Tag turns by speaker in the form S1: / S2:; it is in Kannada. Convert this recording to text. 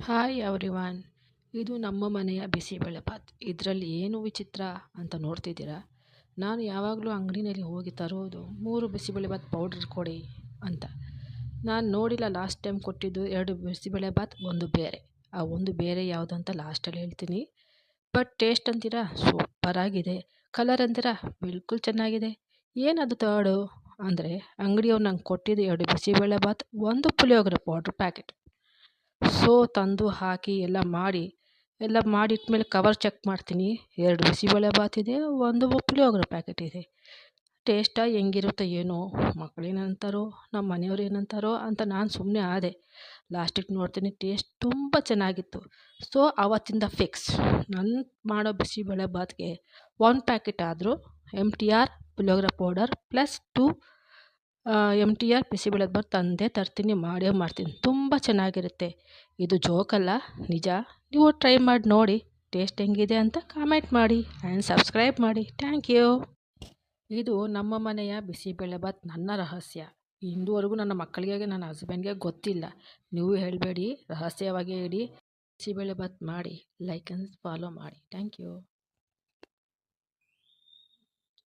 S1: Hi everyone. ಇದು ನಮ್ಮ ಮನೆಯ ಬಿಸಿಬೇಳೆಬಾತ್. ಇದರಲ್ಲಿ ಏನು ವಿಚಿತ್ರ ಅಂತ ನೋಡ್ತಿದ್ದೀರಾ? ನಾನು ಯಾವಾಗಲೂ ಅಂಗಡಿನಲ್ಲಿ ಹೋಗಿ ತರೋದು 3 ಬಿಸಿಬೇಳೆಬಾತ್ ಪೌಡರ್ ಕೊಡಿ ಅಂತ. ನಾನು ನೋಡಿಲ್ಲ, ಲಾಸ್ಟ್ ಟೈಮ್ ಕೊಟ್ಟಿದ್ದು 2 ಬಿಸಿಬೇಳೆಬಾತ್, ಒಂದು ಬೇರೆ. ಆ ಒಂದು ಬೇರೆ ಯಾವುದಂತ ಲಾಸ್ಟಲ್ಲಿ ಹೇಳ್ತೀನಿ. ಬಟ್ ಟೇಸ್ಟ್ ಅಂತೀರಾ ಸೂಪರಾಗಿದೆ. ಕಲರ್ ಅಂತೀರಾ ಬಿಲ್ಕುಲ್ ಚೆನ್ನಾಗಿದೆ. ಏನದು ತರ್ಡು ಅಂದರೆ, ಅಂಗಡಿಯವ್ರು ನಂಗೆ ಕೊಟ್ಟಿದ್ದು 2 ಬಿಸಿಬೇಳೆಬಾತ್, ಒಂದು ಪುಳಿಯೋಗರೆ ಪೌಡ್ರ್ ಪ್ಯಾಕೆಟ್. ಸೊ ತಂದು ಹಾಕಿ ಎಲ್ಲ ಮಾಡಿಟ್ಮೇಲೆ ಕವರ್ ಚೆಕ್ ಮಾಡ್ತೀನಿ. 2 ಬಿಸಿಬೇಳೆಬಾತ್ ಇದೆ, ಒಂದು ಪುಳಿಯೋಗರೆ ಪ್ಯಾಕೆಟ್ ಇದೆ. ಟೇಸ್ಟ ಹೆಂಗಿರುತ್ತೋ ಏನೋ, ಮಕ್ಕಳೇನಂತಾರೋ ನಮ್ಮ ಮನೆಯವ್ರು ಏನಂತಾರೋ ಅಂತ ನಾನು ಸುಮ್ಮನೆ ಆದೆ. ಲಾಸ್ಟಿಗೆ ನೋಡ್ತೀನಿ ಟೇಸ್ಟ್ ತುಂಬ ಚೆನ್ನಾಗಿತ್ತು. ಸೊ ಆವತ್ತಿಂದ ಫಿಕ್ಸ್, ನಾನು ಮಾಡೋ ಬಿಸಿಬೇಳೆಬಾತ್ಗೆ 1 ಪ್ಯಾಕೆಟ್ ಆದರೂ MTR puliyogare powder plus 2 MTR bisibelebath ತಂದೇ ತರ್ತೀನಿ, ಮಾಡೇ ಮಾಡ್ತೀನಿ. ತುಂಬ ಚೆನ್ನಾಗಿರುತ್ತೆ. ಇದು ಜೋಕಲ್ಲ, ನಿಜ. ನೀವು ಟ್ರೈ ಮಾಡಿ ನೋಡಿ, ಟೇಸ್ಟ್ ಹೆಂಗಿದೆ ಅಂತ ಕಾಮೆಂಟ್ ಮಾಡಿ ಆ್ಯಂಡ್ ಸಬ್ಸ್ಕ್ರೈಬ್ ಮಾಡಿ. Thank you. ಇದು ನಮ್ಮ ಮನೆಯ ಬಿಸಿಬೇಳೆಬಾತ್ ನನ್ನ ರಹಸ್ಯ. ಇಂದುವರೆಗೂ ನನ್ನ ಮಕ್ಕಳಿಗೆ, ನನ್ನ ಹಸ್ಬೆಂಡ್ಗೆ ಗೊತ್ತಿಲ್ಲ. ನೀವು ಹೇಳಬೇಡಿ, ರಹಸ್ಯವಾಗೇ ಇಡಿ. ಬಿಸಿಬೇಳೆಬಾತ್ ಮಾಡಿ, ಲೈಕ್ ಆ್ಯಂಡ್ ಫಾಲೋ ಮಾಡಿ. Thank you.